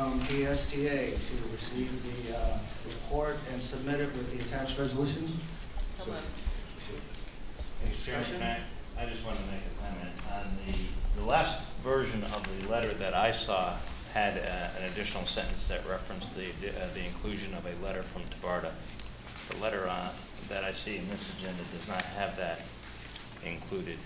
from PSTA to receive the report and submit it with the attached resolutions. So moved. Mr. Chairman, I just want to make a comment on the last version of the letter that I saw had an additional sentence that referenced the inclusion of a letter from TBARTA. The letter that I see in this agenda does not have that included.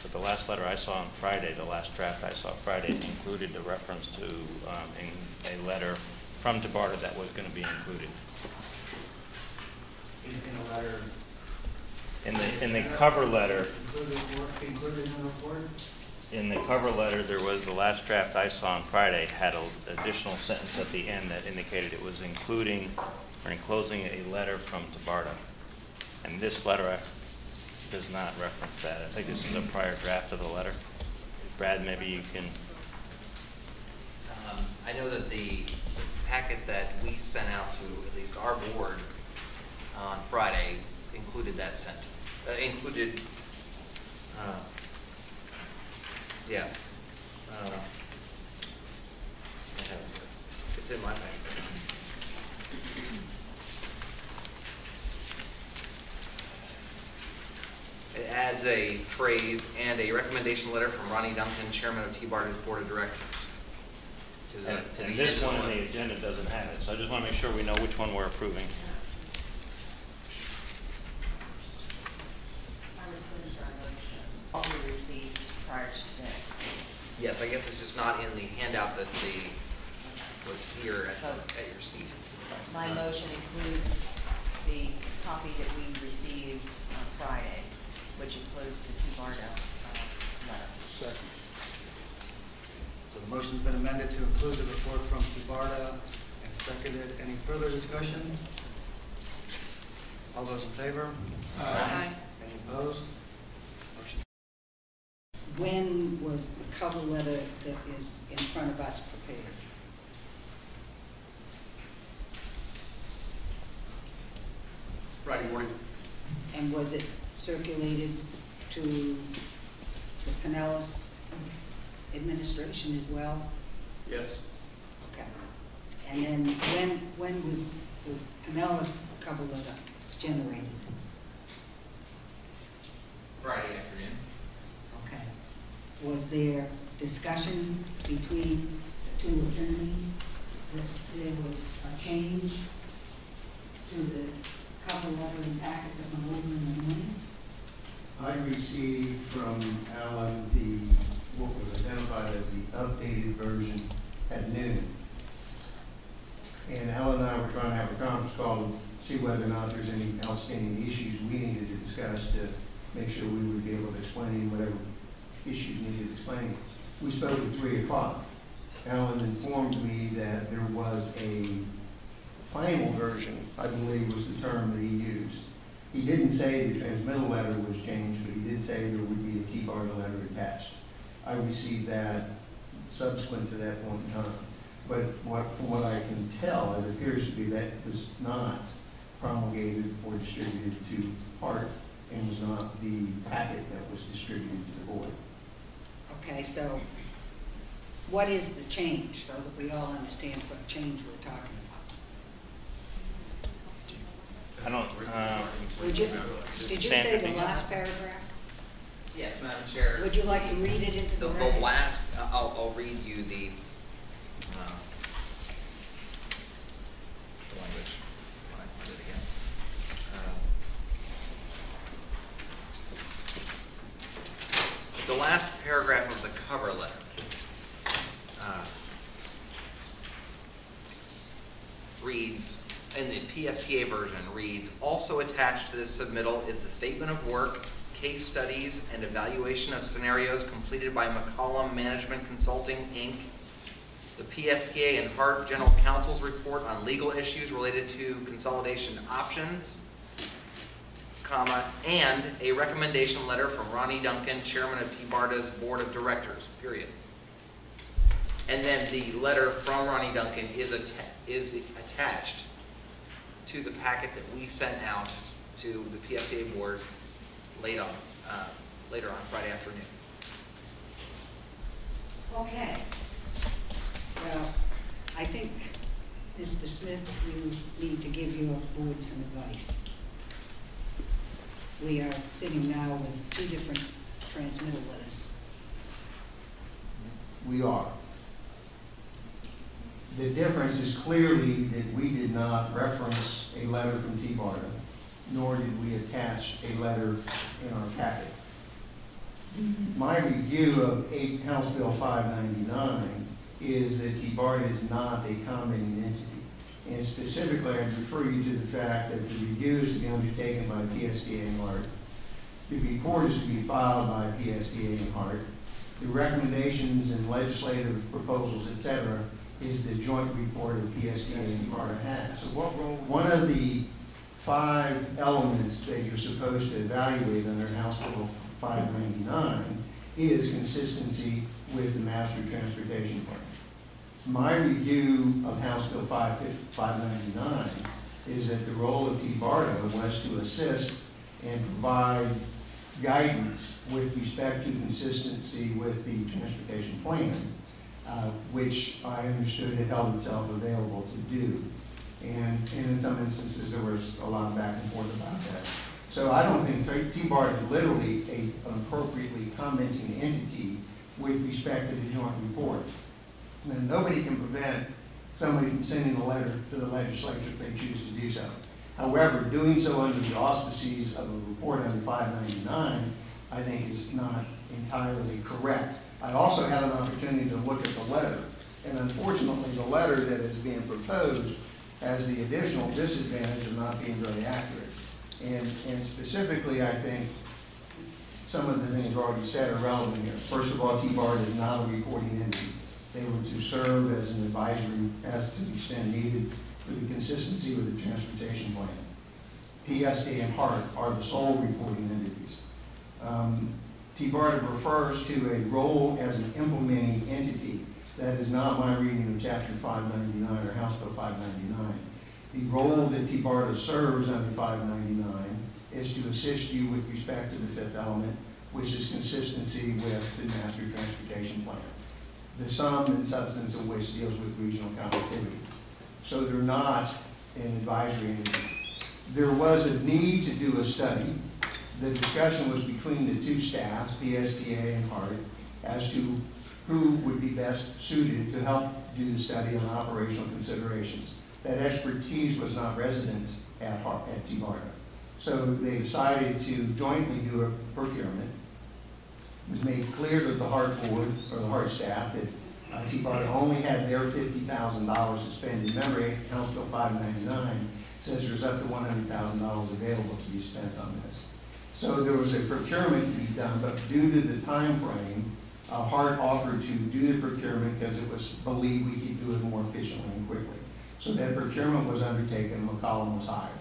But the last letter I saw on Friday, the last draft I saw Friday, included a reference to a letter from TBARTA that was going to be included. In a letter. In the cover letter. Included in the report? In the cover letter, there was the last draft I saw on Friday had an additional sentence at the end that indicated it was including or enclosing a letter from TBARTA. And this letter does not reference that. I think this is a prior draft of the letter. Brad, maybe you can. I know that the packet that we sent out to at least our board on Friday included that sentence. It's in my packet. It adds a phrase and a recommendation letter from Ronnie Duncan, chairman of TBARTA's board of directors. And this one on the agenda doesn't have it, so I just want to make sure we know which one we're approving. I rescind our motion. All we received prior to today. Yes, I guess it's just not in the handout that was here at your seat. My motion includes the copy that we received on Friday, which includes the TBARTA letter. Second. So the motion's been amended to include the report from TBARTA and seconded. Any further discussion? All those in favor? Aye. Any opposed? Motion. When was the cover letter that is in front of us prepared? Friday morning. And was it circulated to the Pinellas administration as well? Yes. Okay. And then when was the Pinellas cover letter generated? Friday afternoon. Okay. Was there discussion between the two attorneys that there was a change to the cover letter and packet that went over in the morning? I received from Alan what was identified as the updated version at noon. And Alan and I were trying to have a conference call to see whether or not there's any outstanding issues we needed to discuss to make sure we would be able to explain whatever issues needed explaining. We spoke at 3 o'clock. Alan informed me that there was a final version, I believe was the term that he used. He didn't say the transmittal letter was changed, but he did say there would be a TBARTA letter attached. I received that subsequent to that point in time. But from what I can tell, it appears to be that was not promulgated or distributed to HART and was not the packet that was distributed to the board. Okay, so what is the change so that we all understand what change we're talking about? I don't. Did you say the last paragraph? Yes, Madam Chair. Would you like to read it into the record? The last, I'll read you the language when I find it again. The last paragraph of the cover letter reads, in the PSTA version, reads, also attached to this submittal is the statement of work, case studies, and evaluation of scenarios completed by McCollum Management Consulting, Inc., the PSTA and HART General Counsel's report on legal issues related to consolidation options, comma, and a recommendation letter from Ronnie Duncan, chairman of TBARTA's board of directors, period. And then the letter from Ronnie Duncan is attached to the packet that we sent out to the PSTA board later on Friday afternoon. Okay. Well, I think, Mr. Smith, we need to give your board some advice. We are sitting now with two different transmittal letters. We are. The difference is clearly that we did not reference a letter from TBARTA, nor did we attach a letter in our packet. My review of House Bill 599 is that TBARTA is not a commenting entity. And specifically, I refer you to the fact that the review is to be undertaken by PSTA and HART. The report is to be filed by PSTA and HART. The recommendations and legislative proposals, etc., is the joint report of PSTA and HART has. So what role? One of the 5 elements that you're supposed to evaluate under House Bill 599 is consistency with the Master Transportation Plan. My review of House Bill 599 is that the role of TBARTA was to assist and provide guidance with respect to consistency with the transportation plan, which I understood it held itself available to do. And in some instances, there was a lot of back and forth about that. So I don't think TBARTA is literally an appropriately commenting entity with respect to the joint report. And nobody can prevent somebody from sending a letter to the legislature if they choose to do so. However, doing so under the auspices of a report under 599, I think is not entirely correct. I also had an opportunity to look at the letter, and unfortunately the letter that is being proposed has the additional disadvantage of not being very accurate. And specifically, I think some of the things already said are relevant here. First of all, TBARTA is not a reporting entity. They were to serve as an advisory, as to the extent needed, for the consistency with the transportation plan. PSTA and HART are the sole reporting entities. TBARTA refers to a role as an implementing entity. That is not my reading of Chapter 599 or House Bill 599. The role that TBARTA serves under 599 is to assist you with respect to the 5th element, which is consistency with the Master Transportation Plan, the sum and substance of which deals with regional connectivity. So they're not an advisory entity. There was a need to do a study. The discussion was between the two staffs, PSTA and HART, as to who would be best suited to help do the study on operational considerations. That expertise was not resident at TBARTA. So they decided to jointly do a procurement. It was made clear to the HART board, or the HART staff, that TBARTA only had their $50,000 to spend. Remember, House Bill 599 says there's up to $100,000 available to be spent on this. So there was a procurement to be done, but due to the time frame, HART offered to do the procurement because it was believed we could do it more efficiently and quickly. So that procurement was undertaken, McCollum was hired.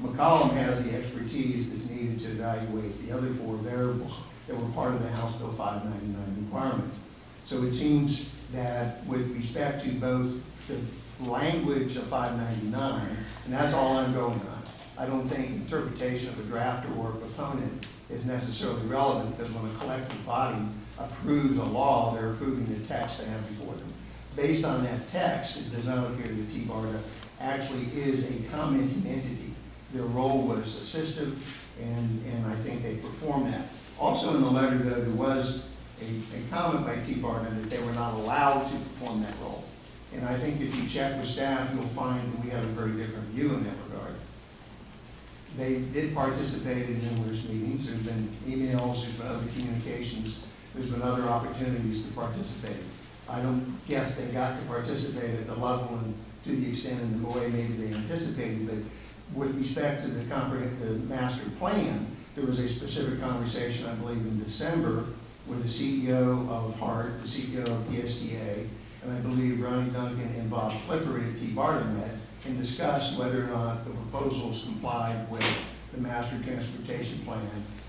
McCollum has the expertise that's needed to evaluate the other 4 variables that were part of the House Bill 599 requirements. So it seems that with respect to both the language of 599, and that's all I'm going on, I don't think interpretation of a drafter or a proponent is necessarily relevant, because when a collective body approves a law, they're approving the text they have before them. Based on that text, it does not appear that TBARTA actually is a commenting entity. Their role was assistive, and I think they performed that. Also in the letter, though, there was a comment by TBARTA that they were not allowed to perform that role. And I think if you check with staff, you'll find that we have a very different view in that regard. They did participate in numerous meetings. There's been emails, there's been other communications, there's been other opportunities to participate. I don't guess they got to participate at the level and to the extent and the way maybe they anticipated, but with respect to the master plan, there was a specific conversation, I believe, in December with the CEO of HART, the CEO of PSTA, and I believe Ronnie Duncan and Bob Clifford at TBARTA met and discussed whether or not the proposals complied with the Master Transportation Plan,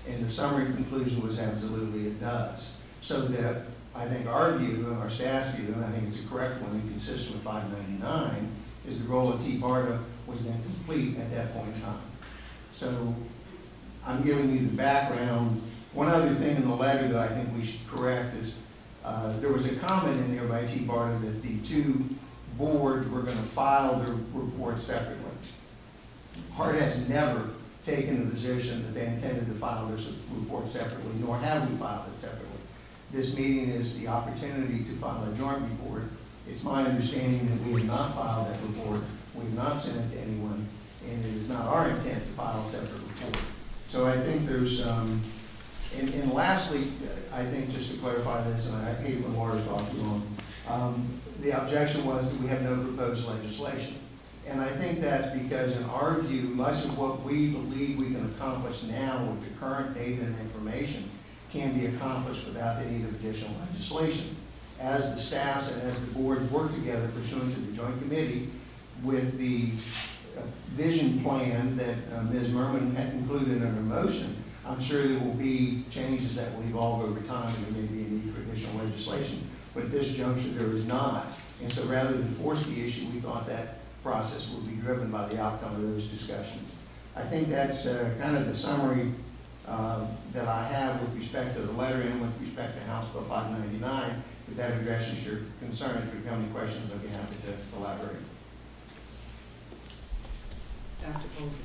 and the summary conclusion was absolutely it does. So that I think our view, and our staff's view, and I think it's a correct one and consistent with 599, is the role of TBARTA was then complete at that point in time. So I'm giving you the background. One other thing in the letter that I think we should correct is There was a comment in there by TBARTA that the two boards were going to file their reports separately. HART has never taken the position that they intended to file their report separately, nor have we filed it separately. This meeting is the opportunity to file a joint report. It's my understanding that we have not filed that report, we have not sent it to anyone, and it is not our intent to file a separate report. So I think there's, and lastly, I think just to clarify this, and I hate when lawyers talk too long, the objection was that we have no proposed legislation. And I think that's because in our view, much of what we believe we can accomplish now with the current data and information can be accomplished without the need of additional legislation. As the staffs and as the boards work together pursuant to the joint committee with the vision plan that Ms. Merman had included in her motion, I'm sure there will be changes that will evolve over time and there may be a need for additional legislation. But at this juncture, there is not. And so rather than force the issue, we thought that process would be driven by the outcome of those discussions. I think that's kind of the summary that I have with respect to the letter and with respect to House Bill 599. If that addresses your concerns, if you have any questions, I'd be happy to elaborate. Dr. Bolton.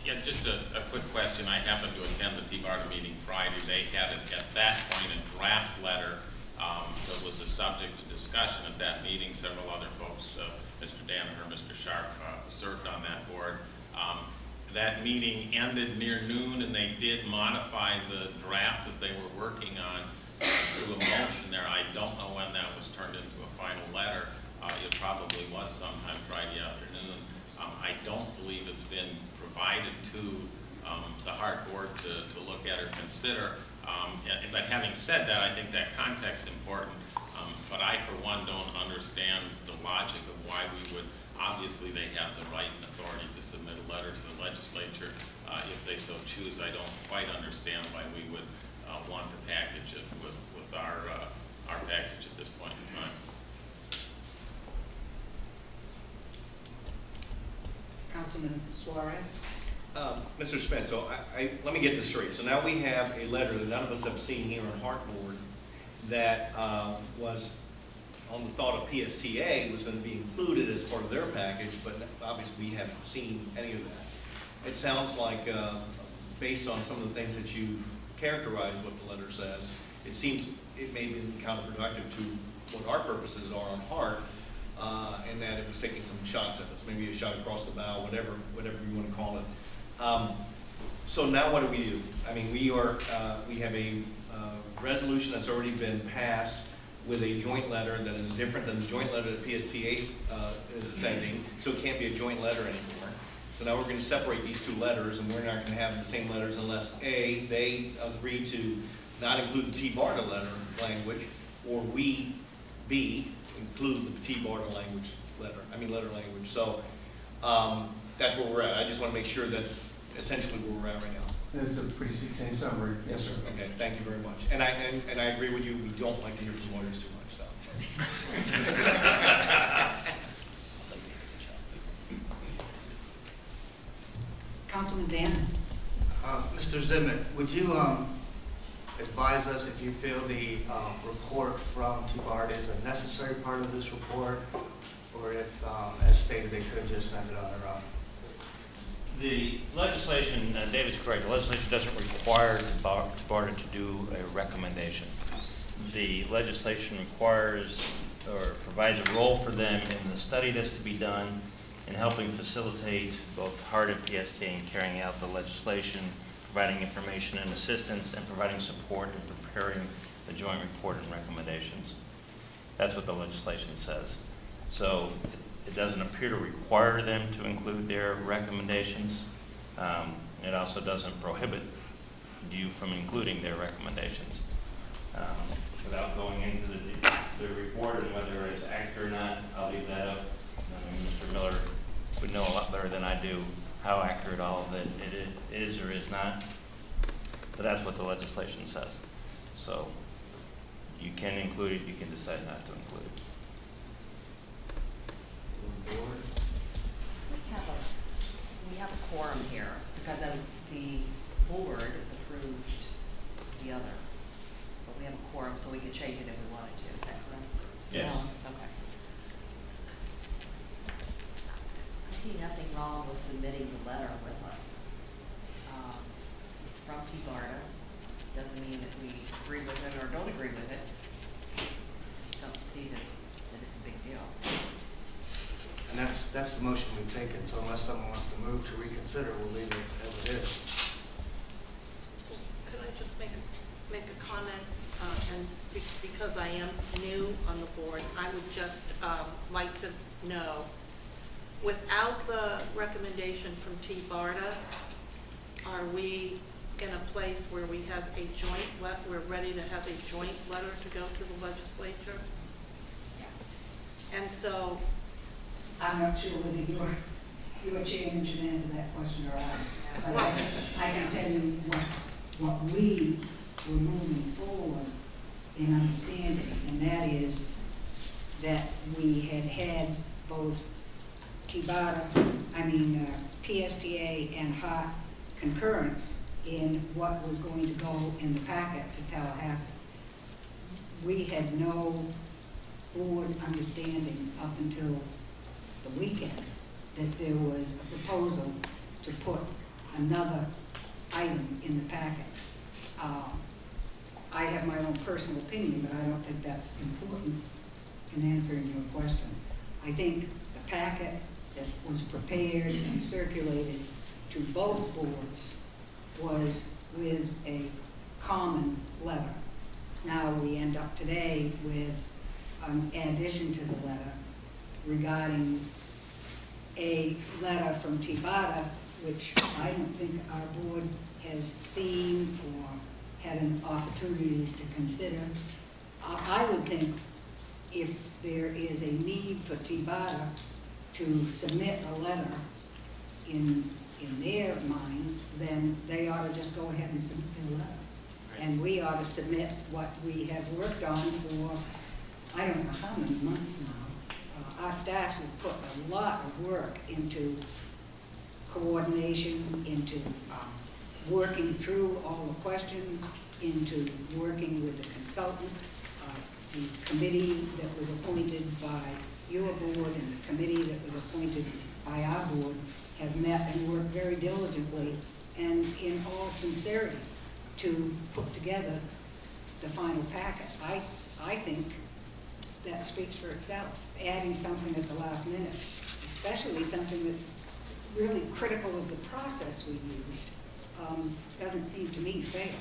Yeah, just a quick question. I happened to attend the TBARTA meeting Friday. They had, at that point, a draft letter that was a subject of discussion at that meeting. Several other folks, Mr. Danaher, Mr. Sharp, served on that board. That meeting ended near noon, and they did modify the draft that they were working on through a motion there. I don't know when that was turned into a final letter. It probably was sometime Friday afternoon. I don't believe it's been provided to the HART board to look at or consider. But having said that, I think that context is important. But I, for one, don't understand the logic of why we would, obviously they have the right and authority to submit a letter to the legislature if they so choose. I don't quite understand why we would want to package it with our package at this point in time. Councilman Suarez. Mr. Smith, so let me get this straight. So now we have a letter that none of us have seen here on HART board that was on the thought of PSTA was going to be included as part of their package, but obviously we haven't seen any of that. It sounds like, based on some of the things that you've characterized what the letter says, it seems it may be counterproductive to what our purposes are on HART, and that it was taking some shots at us, maybe a shot across the bow, whatever you want to call it. So now what do? I mean, we have a resolution that's already been passed with a joint letter that is different than the joint letter that PSTA is sending, so it can't be a joint letter anymore. So now we're going to separate these two letters, and we're not going to have the same letters unless A, they agree to not include the TBARTA letter language, or we, B, include the TBARTA letter language. So that's where we're at. I just want to make sure that's essentially where we're at right now. That's a pretty succinct summary. Yes, sir. Okay, thank you very much. And I agree with you. We don't like to hear from lawyers too much, so. Councilman Dan. Mr. Zimmet, would you advise us if you feel the report from TBARTA is a necessary part of this report, or if, as stated, they could just send it on their own? The legislation, David's correct, the legislation doesn't require TBARTA to do a recommendation. The legislation requires or provides a role for them in the study that's to be done in helping facilitate both HART and PSTA in carrying out the legislation, providing information and assistance, and providing support in preparing the joint report and recommendations. That's what the legislation says. So it doesn't appear to require them to include their recommendations. It also doesn't prohibit you from including their recommendations. Without going into the report and whether it's accurate or not, I'll leave that up. Mr. Miller would know a lot better than I do how accurate all of it is or is not. But that's what the legislation says. So you can include it, you can decide not to include it. We have a quorum here because the board approved the other we have a quorum, so we could change it if we wanted to, is that correct? Yes. No? Okay. I see nothing wrong with submitting the letter with us. It's from TBARTA, doesn't mean that we agree with it or don't agree with it. Don't see that it's a big deal. And that's the motion we've taken, so unless someone wants to move to reconsider, we'll leave it as it is. Could I just make a comment? Because I am new on the board, I would just like to know, without the recommendation from TBARTA, are we in a place where we have a joint, we're ready to have a joint letter to go to the legislature? Yes. And so, I'm not sure whether your chairman should answer that question or I. But I can tell you what we were moving forward in understanding, and that is that we had both PSTA and HART concurrence in what was going to go in the packet to Tallahassee. We had no board understanding up until the weekend that there was a proposal to put another item in the packet. I have my own personal opinion, but I don't think that's important in answering your question. I think the packet that was prepared and circulated to both boards was with a common letter. Now we end up today with an addition to the letter regarding a letter from TBARTA, which I don't think our board has seen or had an opportunity to consider. I would think if there is a need for TBARTA to submit a letter in their minds, then they ought to just go ahead and submit their letter. And we ought to submit what we have worked on for, I don't know how many months now. Our staffs have put a lot of work into coordination, into working through all the questions, into working with the consultant. The committee that was appointed by your board and the committee that was appointed by our board have met and worked very diligently and in all sincerity to put together the final packet. I think that speaks for itself. Adding something at the last minute, especially something that's really critical of the process we used, doesn't seem to me fair.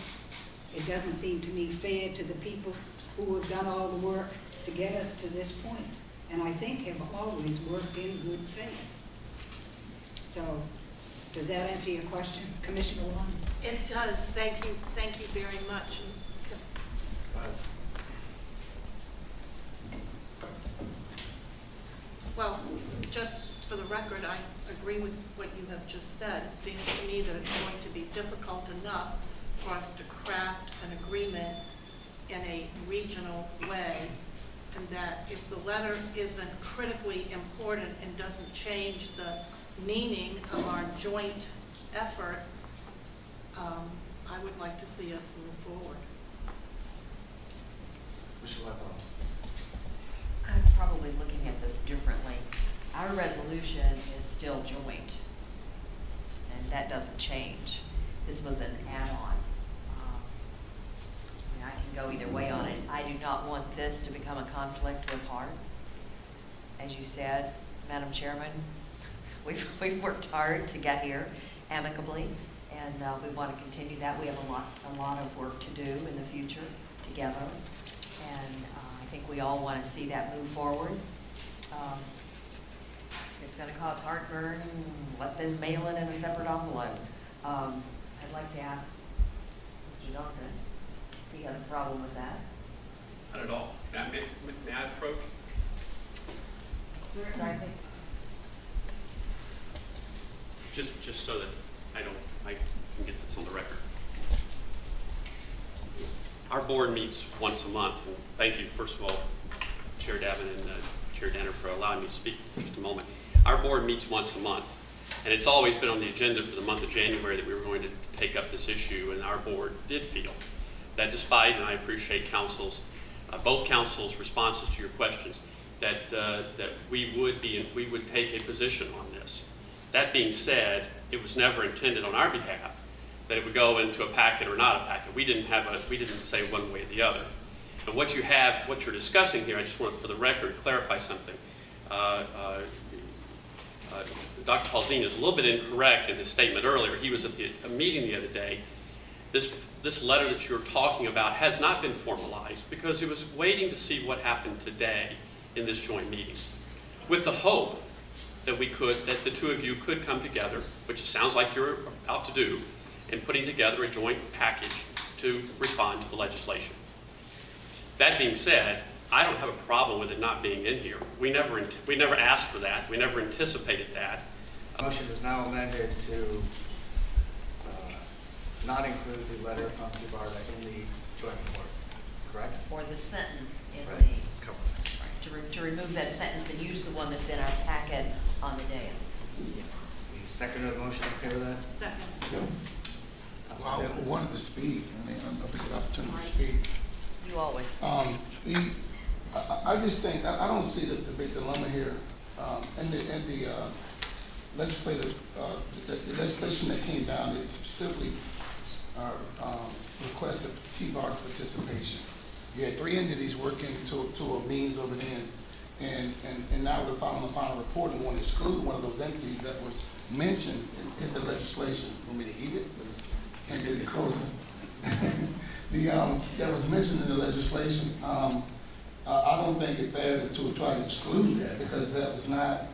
It doesn't seem to me fair to the people who have done all the work to get us to this point, and I think have always worked in good faith. So, does that answer your question, Commissioner Long? it does. Thank you very much. Well, just for the record, I agree with what you have just said. It seems to me that it's going to be difficult enough for us to craft an agreement in a regional way, and that if the letter isn't critically important and doesn't change the meaning of our joint effort, I would like to see us move forward. Mr. Lefkow. I'm probably looking at this differently. Our resolution is still joint, and that doesn't change. This was an add-on. I can go either way on it. I do not want this to become a conflict with HART. As you said, Madam Chairman, we've worked hard to get here amicably, and we want to continue that. We have a lot of work to do in the future together, and I think we all want to see that move forward. If it's going to cause heartburn, let them mail it in a separate envelope. I'd like to ask Mr. Duncan if he has a problem with that. Not at all. May I approach? Certainly, I think. Just so that I can get this on the record. Our board meets once a month, and thank you, first of all, Chair Davin and Chair Danner, for allowing me to speak for just a moment. Our board meets once a month, and it's always been on the agenda for the month of January that we were going to take up this issue, and our board did feel that despite, and I appreciate council's, both council's responses to your questions, that we would take a position on this. That being said, it was never intended on our behalf that it would go into a packet or not a packet. We didn't say one way or the other. And what you're discussing here, I just want to, for the record, clarify something. Dr. Paulzine is a little bit incorrect in his statement earlier. He was at a meeting the other day. This letter that you're talking about has not been formalized because it was waiting to see what happened today in this joint meeting, with the hope that the two of you could come together, which it sounds like you're about to do, in putting together a joint package to respond to the legislation. That being said, I don't have a problem with it not being in here. We never asked for that. We never anticipated that. Motion is now amended to not include the letter from TBARTA in the joint report, correct? Or the sentence in Right. to remove that sentence and use the one that's in our packet on the dais. The second of the motion, okay with that? Second. Well, I wanted to speak. I mean, I'm not going to get opportunity to speak. You always. I just think I don't see the big dilemma here, and the legislative the legislation that came down, it specifically requested TBARTA participation. You had 3 entities working to a means of an end, and now we're filing the final report and want to exclude one of those entities that was mentioned in the legislation. Want me to eat it? Because I can't get any closer. That was mentioned in the legislation. I don't think it's fair to try to exclude that because that was not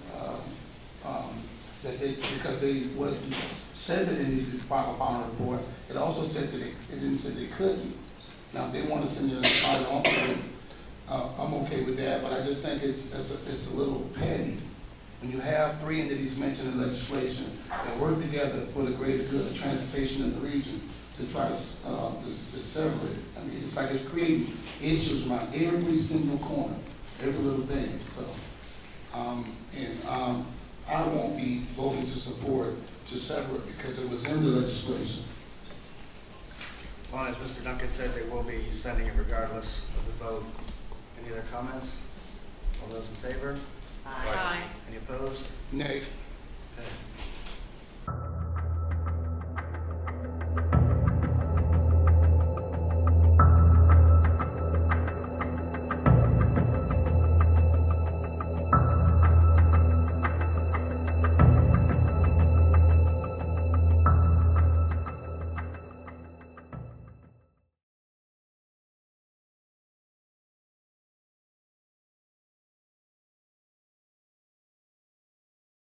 because they wasn't said that they needed to file a final report. It also said that it didn't say they couldn't. Now if they want to send it in the final report, I'm okay with that. But I just think it's a little petty when you have 3 entities mentioned in legislation that work together for the greater good of transportation in the region, to try to sever it. I mean, it's like it's creating issues around every single corner, every little thing. So, I won't be voting to support to sever it because it was in the legislation. Well, as Mr. Duncan said, they will be sending it regardless of the vote. Any other comments? All those in favor? Aye. Any opposed? Nay.